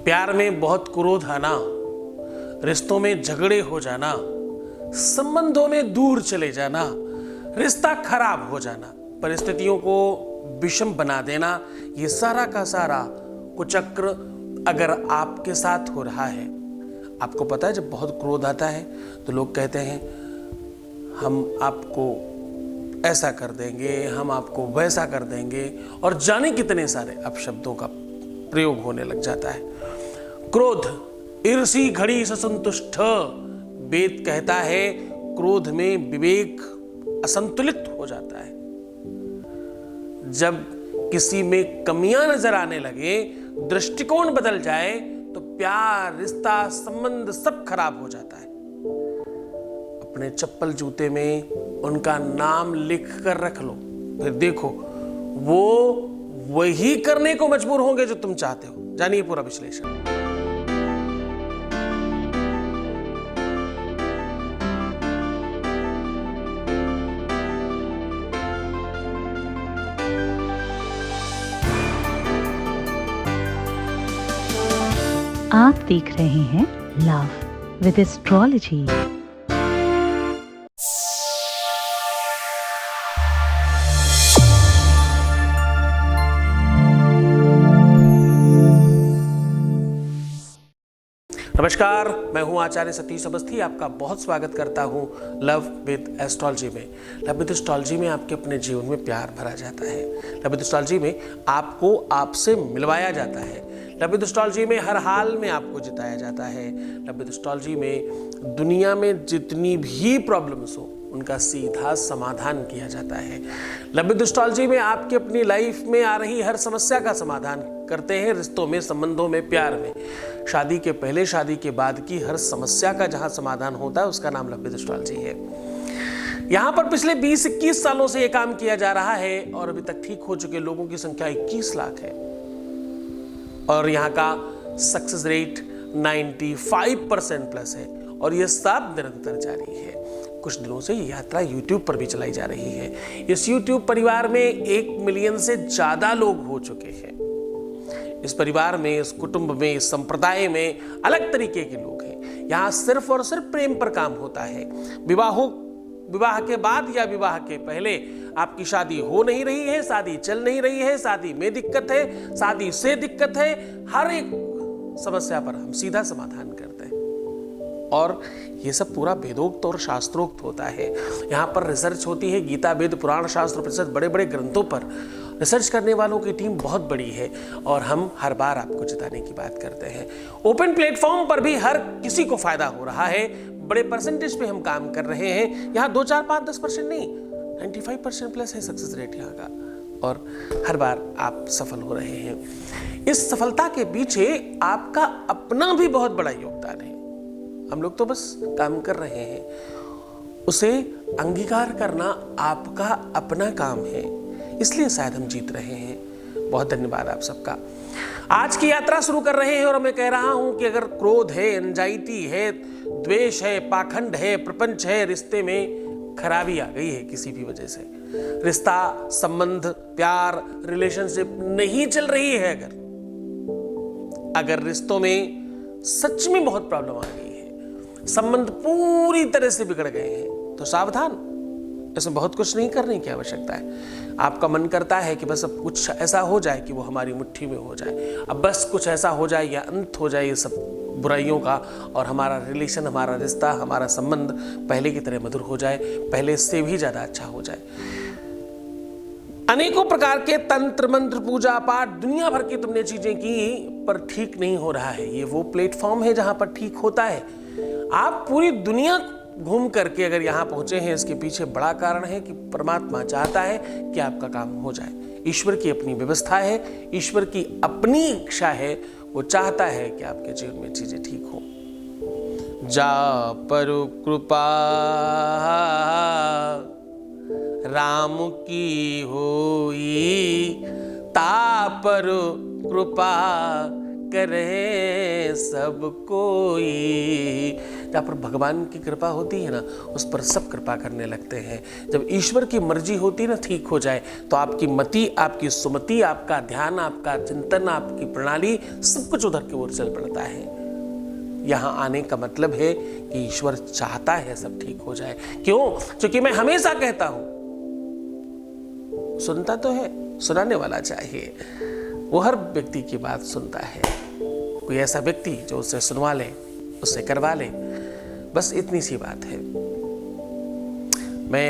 प्यार में बहुत क्रोध आना, रिश्तों में झगड़े हो जाना, संबंधों में दूर चले जाना, रिश्ता खराब हो जाना, परिस्थितियों को विषम बना देना, ये सारा का सारा कुचक्र अगर आपके साथ हो रहा है, आपको पता है जब बहुत क्रोध आता है तो लोग कहते हैं हम आपको ऐसा कर देंगे, हम आपको वैसा कर देंगे, और जाने कितने सारे अपशब्दों का प्रयोग होने लग जाता है। क्रोध ईर्षि घड़ी संतुष्ट, वेद कहता है क्रोध में विवेक असंतुलित हो जाता है। जब किसी में कमियां नजर आने लगे, दृष्टिकोण बदल जाए, तो प्यार, रिश्ता, संबंध सब खराब हो जाता है। अपने चप्पल जूते में उनका नाम लिख कर रख लो, फिर देखो वो वही करने को मजबूर होंगे जो तुम चाहते हो। जानिए पूरा विश्लेषण। आप देख रहे हैं लव विद एस्ट्रोलॉजी। नमस्कार, मैं हूं आचार्य सतीश अवस्थी। आपका बहुत स्वागत करता हूं लव विद एस्ट्रोलॉजी में। लव विद एस्ट्रोलॉजी में आपके अपने जीवन में प्यार भरा जाता है। लव विद एस्ट्रोलॉजी में आपको आपसे मिलवाया जाता है। लव विद एस्ट्रोलॉजी में हर हाल में आपको जिताया जाता है। लव विद एस्ट्रोलॉजी में दुनिया में जितनी भी प्रॉब्लम्स हो उनका सीधा समाधान किया जाता है। लव विद एस्ट्रोलॉजी में आपकी अपनी लाइफ में आ रही हर समस्या का समाधान करते हैं। रिश्तों में, संबंधों में, प्यार में, शादी के पहले, शादी के बाद की हर समस्या का जहां समाधान होता है उसका नाम लव विद एस्ट्रोलॉजी है। यहां पर पिछले 20-21 सालों से यह काम किया जा रहा है और अभी तक ठीक हो चुके लोगों की संख्या 21 लाख है और यहां का सक्सेस रेट 95% प्लस है और यह सब निरंतर जारी है। कुछ दिनों से ये यात्रा YouTube पर भी चलाई जा रही है। इस YouTube परिवार में 1 मिलियन से ज्यादा लोग हो चुके हैं। इस परिवार में, इस कुटुंब में, इस संप्रदाय में अलग तरीके के लोग हैं। यहाँ सिर्फ और सिर्फ प्रेम पर काम होता है। विवाह के बाद या विवाह के पहले आपकी शादी हो नहीं रही है, शादी चल नहीं रही है, शादी में दिक्कत है, शादी से दिक्कत है, हर एक समस्या पर हम सीधा समाधान करते हैं और ये सब पूरा वेदोक्त और शास्त्रोक्त होता है। यहाँ पर रिसर्च होती है, गीता, वेद, पुराण, शास्त्र, उपनिषद, बड़े बड़े ग्रंथों पर रिसर्च करने वालों की टीम बहुत बड़ी है और हम हर बार आपको जिताने की बात करते हैं। ओपन प्लेटफॉर्म पर भी हर किसी को फायदा हो रहा है। बड़े परसेंटेज पे हम काम कर रहे हैं। यहाँ 2, 4, 5, 10% नहीं, 95% प्लस है सक्सेस रेट यहाँ का और हर बार आप सफल हो रहे हैं। इस सफलता के पीछे आपका अपना भी बहुत बड़ा योगदान है। हम लोग तो बस काम कर रहे हैं, उसे अंगीकार करना आपका अपना काम है, इसलिए शायद हम जीत रहे हैं। बहुत धन्यवाद आप सबका। आज की यात्रा शुरू कर रहे हैं और मैं कह रहा हूं कि अगर क्रोध है, एंजाइटी है, द्वेष है, पाखंड है, प्रपंच है, रिश्ते में खराबी आ गई है किसी भी वजह से, रिश्ता, संबंध, प्यार, रिलेशनशिप नहीं चल रही है, अगर रिश्तों में सच में बहुत प्रॉब्लम आ गई है, संबंध पूरी तरह से बिगड़ गए हैं, तो सावधान। इसमें बहुत कुछ नहीं करने की आवश्यकता है। आपका मन करता है कि बस अब कुछ ऐसा हो जाए कि वो हमारी मुट्ठी में हो जाए, अब बस कुछ ऐसा हो जाए या अंत हो जाए ये सब बुराइयों का और हमारा रिलेशन, हमारा रिश्ता, हमारा संबंध पहले की तरह मधुर हो जाए, पहले से भी ज्यादा अच्छा हो जाए। अनेकों प्रकार के तंत्र, मंत्र, पूजा पाठ, दुनिया भर की तुमने चीजें की पर ठीक नहीं हो रहा है। ये वो प्लेटफॉर्म है जहां पर ठीक होता है। आप पूरी दुनिया घूम करके अगर यहां पहुंचे हैं, इसके पीछे बड़ा कारण है कि परमात्मा चाहता है कि आपका काम हो जाए। ईश्वर की अपनी व्यवस्था है, ईश्वर की अपनी इच्छा है, वो चाहता है कि आपके जीवन में चीजें ठीक हो। जा पर कृपा राम की होई, ता पर कृपा करे सब कोई। जहाँ पर भगवान की कृपा होती है ना, उस पर सब कृपा करने लगते हैं। जब ईश्वर की मर्जी होती है ना ठीक हो जाए, तो आपकी मति, आपकी सुमति, आपका ध्यान, आपका चिंतन, आपकी प्रणाली, सब कुछ उधर की ओर चल पड़ता है। यहाँ आने का मतलब है कि ईश्वर चाहता है सब ठीक हो जाए। क्यों? क्योंकि मैं हमेशा कहता हूं, सुनता तो है, सुनाने वाला चाहिए। वो हर व्यक्ति की बात सुनता है। कोई ऐसा व्यक्ति जो उससे सुनवा ले, उससे करवा ले, बस इतनी सी बात है। मैं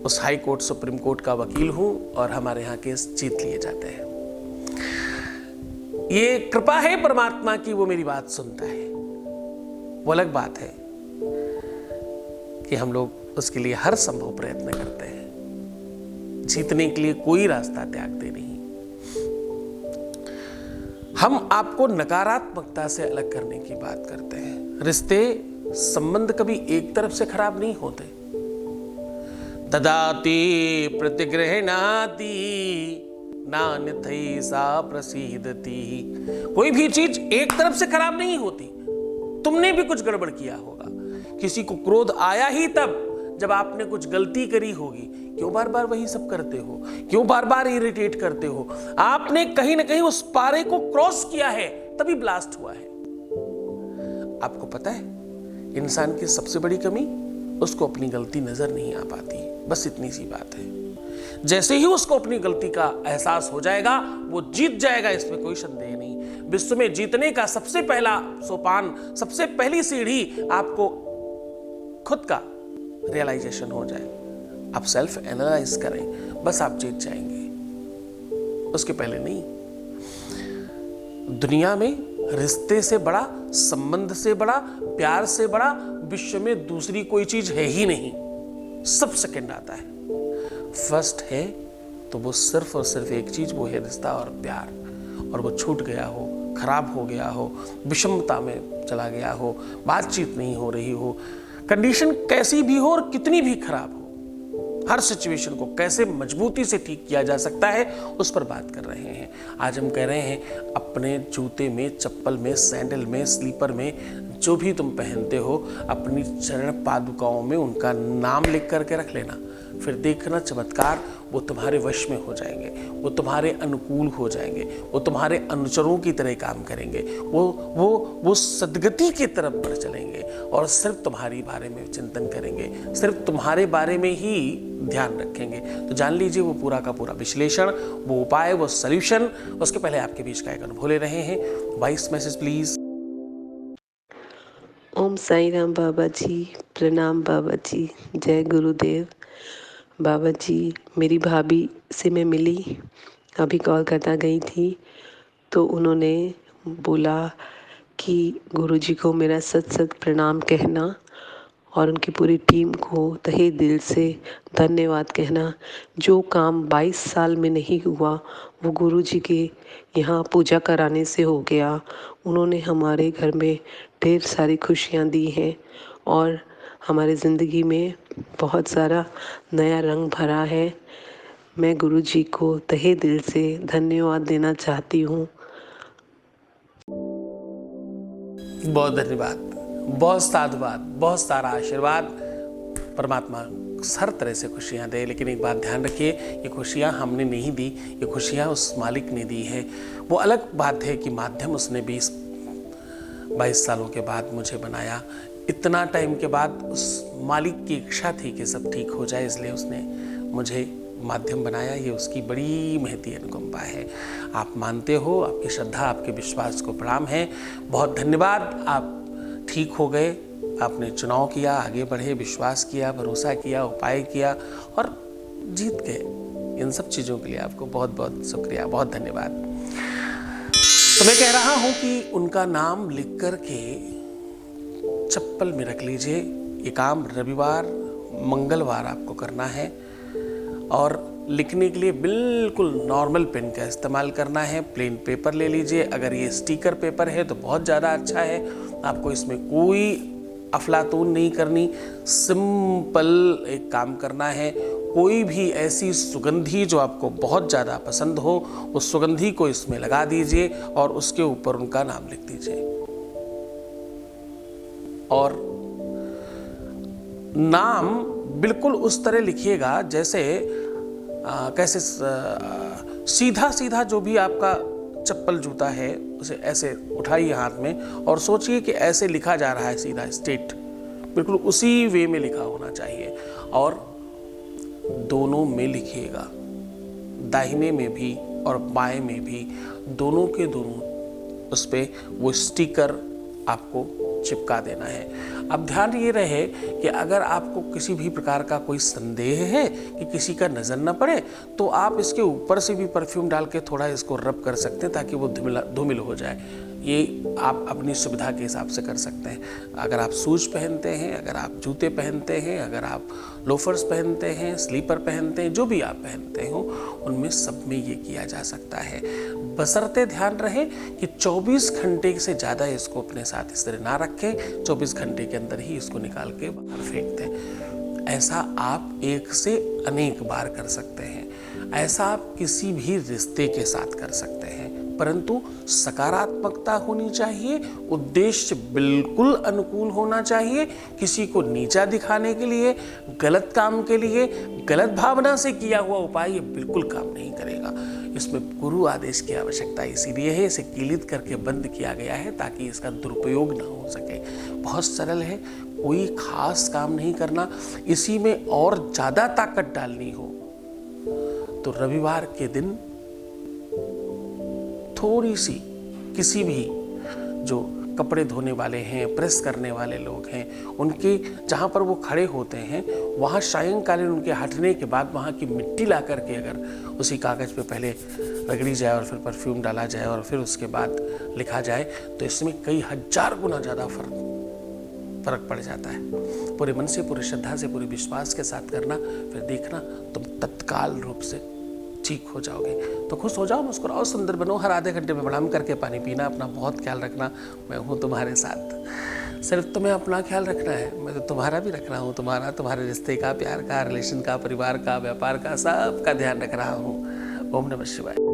उस हाई कोर्ट, सुप्रीम कोर्ट का वकील हूं और हमारे यहाँ केस जीत लिए जाते हैं। ये कृपा है परमात्मा की, वो मेरी बात सुनता है। वो अलग बात है कि हम लोग उसके लिए हर संभव प्रयत्न करते हैं। जीतने के लिए कोई रास्ता त्यागते नहीं। हम आपको नकारात्मकता से अलग करने की बात करते हैं। रिश्ते, संबंध कभी एक तरफ से खराब नहीं होते। ददाति प्रतिगृह्णाति नान्यथै सा प्रसीदति। कोई भी चीज एक तरफ से खराब नहीं होती। तुमने भी कुछ गड़बड़ किया होगा। किसी को क्रोध आया ही तब जब आपने कुछ गलती करी होगी। क्यों बार बार वही सब करते हो? क्यों बार बार इरिटेट करते हो? आपने कहीं ना कहीं उस पारे को क्रॉस किया है, तभी ब्लास्ट हुआ है। आपको पता है, इंसान की सबसे बड़ी कमी, उसको अपनी गलती नजर नहीं आ पाती। बस इतनी सी बात है। जैसे ही उसको अपनी गलती का एहसास हो जाएगा, वो जीत जाएगा, इसमें कोई संदेह नहीं। विश्व में जीतने का सबसे पहला सोपान, सबसे पहली सीढ़ी, आपको खुद का रियलाइजेशन हो जाए। आप सेल्फ एनालाइज करें, बस आप जीत जाएंगे। उसके पहले नहीं। दुनिया में रिश्ते से बड़ा, संबंध से बड़ा, प्यार से बड़ा विश्व में दूसरी कोई चीज है ही नहीं। सब सेकंड आता है। फर्स्ट है तो वो सिर्फ और सिर्फ एक चीज, वो है रिश्ता और प्यार। और वो छूट गया हो, खराब हो गया हो, विषमता में चला गया हो, बातचीत नहीं हो रही हो, कंडीशन कैसी भी हो और कितनी भी खराब हो, हर सिचुएशन को कैसे मजबूती से ठीक किया जा सकता है, उस पर बात कर रहे हैं। आज हम कह रहे हैं, अपने जूते में, चप्पल में, सैंडल में, स्लीपर में, जो भी तुम पहनते हो, अपनी चरण पादुकाओं में उनका नाम लिख करके रख लेना। फिर देखना चमत्कार, वो तुम्हारे वश में हो जाएंगे, वो तुम्हारे अनुकूल हो जाएंगे, वो तुम्हारे अनुचरों की तरह काम करेंगे, वो सद्गति की तरफ बढ़ चलेंगे और सिर्फ तुम्हारी बारे में चिंतन करेंगे, सिर्फ तुम्हारे बारे में ही ध्यान रखेंगे। तो जान लीजिए वो पूरा का पूरा विश्लेषण, वो उपाय, वो सॉल्यूशन। उसके पहले आपके बीच का एक अनुभव ले रहे हैं। Voice message please. Om Sai Ram Baba ji, प्रणाम बाबा जी, जय गुरुदेव। बाबा जी, मेरी भाभी से मैं मिली, अभी कोलकाता गई थी, तो उन्होंने बोला कि गुरुजी को मेरा सत सत प्रणाम कहना और उनकी पूरी टीम को तहे दिल से धन्यवाद कहना। जो काम 22 साल में नहीं हुआ, वो गुरुजी के यहाँ पूजा कराने से हो गया। उन्होंने हमारे घर में ढेर सारी खुशियाँ दी हैं और हमारे ज़िंदगी में बहुत सारा नया रंग भरा है। मैं गुरुजी को तहे दिल से धन्यवाद देना चाहती हूँ। बहुत धन्यवाद, बहुत साधुवाद, बहुत सारा आशीर्वाद। परमात्मा हर तरह से खुशियाँ दे। लेकिन एक बात ध्यान रखिए, ये खुशियाँ हमने नहीं दी, ये खुशियाँ उस मालिक ने दी है। वो अलग बात है कि माध्यम उसने 22 सालों के बाद मुझे बनाया। इतना टाइम के बाद उस मालिक की इच्छा थी कि सब ठीक हो जाए, इसलिए उसने मुझे माध्यम बनाया। ये उसकी बड़ी महती अनुकंपा है। आप मानते हो, आपकी श्रद्धा, आपके विश्वास को प्रणाम है। बहुत धन्यवाद। आप ठीक हो गए, आपने चुनाव किया, आगे बढ़े, विश्वास किया, भरोसा किया, उपाय किया और जीत गए। इन सब चीज़ों के लिए आपको बहुत बहुत शुक्रिया, बहुत धन्यवाद। तो मैं कह रहा हूँ कि उनका नाम लिख कर के चप्पल में रख लीजिए। ये काम रविवार, मंगलवार आपको करना है और लिखने के लिए बिल्कुल नॉर्मल पेन का इस्तेमाल करना है। प्लेन पेपर ले लीजिए। अगर ये स्टिकर पेपर है तो बहुत ज़्यादा अच्छा है। आपको इसमें कोई अफलातून नहीं करनी, सिंपल एक काम करना है। कोई भी ऐसी सुगंधी जो आपको बहुत ज़्यादा पसंद हो, उस सुगंधी को इसमें लगा दीजिए और उसके ऊपर उनका नाम लिख दीजिए। और नाम बिल्कुल उस तरह लिखिएगा जैसे कैसे सीधा सीधा जो भी आपका चप्पल जूता है उसे ऐसे उठाइए हाथ में और सोचिए कि ऐसे लिखा जा रहा है, सीधा स्ट्रेट, बिल्कुल उसी वे में लिखा होना चाहिए। और दोनों में लिखिएगा, दाहिने में भी और बाएं में भी, दोनों के दोनों उस पे वो स्टिकर आपको चिपका देना है। अब ध्यान ये रहे कि अगर आपको किसी भी प्रकार का कोई संदेह है कि किसी का नज़र न पड़े, तो आप इसके ऊपर से भी परफ्यूम डाल के थोड़ा इसको रब कर सकते हैं ताकि वो धूमिल हो जाए। ये आप अपनी सुविधा के हिसाब से कर सकते हैं। अगर आप शूज पहनते हैं, अगर आप जूते पहनते हैं, अगर आप लोफर्स पहनते हैं, स्लीपर पहनते हैं, जो भी आप पहनते हो उनमें सब में ये किया जा सकता है। बशर्ते ध्यान रहे कि 24 घंटे से ज़्यादा इसको अपने साथ इस तरह ना रखें, 24 घंटे के अंदर ही इसको निकाल के बाहर फेंक दें। ऐसा आप एक से अनेक बार कर सकते हैं। ऐसा आप किसी भी रिश्ते के साथ कर सकते हैं, परंतु सकारात्मकता होनी चाहिए, उद्देश्य बिल्कुल अनुकूल होना चाहिए। किसी को नीचा दिखाने के लिए, गलत काम के लिए, गलत भावना से किया हुआ उपाय ये बिल्कुल काम नहीं करेगा। इसमें गुरु आदेश की आवश्यकता इसीलिए है, इसे कीलित करके बंद किया गया है ताकि इसका दुरुपयोग ना हो सके। बहुत सरल है, कोई खास काम नहीं करना। इसी में और ज़्यादा ताकत डालनी हो तो रविवार के दिन थोड़ी सी किसी भी जो कपड़े धोने वाले हैं, प्रेस करने वाले लोग हैं, उनके जहाँ पर वो खड़े होते हैं वहाँ सायंकालीन उनके हटने के बाद वहाँ की मिट्टी ला करके अगर उसी कागज़ पे पहले रगड़ी जाए और फिर परफ्यूम डाला जाए और फिर उसके बाद लिखा जाए तो इसमें कई हजार गुना ज़्यादा फर्क पड़ जाता है। पूरे मन से, पूरी श्रद्धा से, पूरे विश्वास के साथ करना, फिर देखना तुम तत्काल रूप से ठीक हो जाओगे। तो खुश हो जाओ, मुस्कुराओ, सुंदर बनो। हर आधे घंटे में प्रणाम करके पानी पीना, अपना बहुत ख्याल रखना। मैं हूँ तुम्हारे साथ। सिर्फ तुम्हें अपना ख्याल रखना है, मैं तो तुम्हारा भी रख रहा हूँ। तुम्हारे रिश्ते का, प्यार का, रिलेशन का, परिवार का, व्यापार का, सबका ध्यान रख रहा हूँ। ओम नमः शिवाय।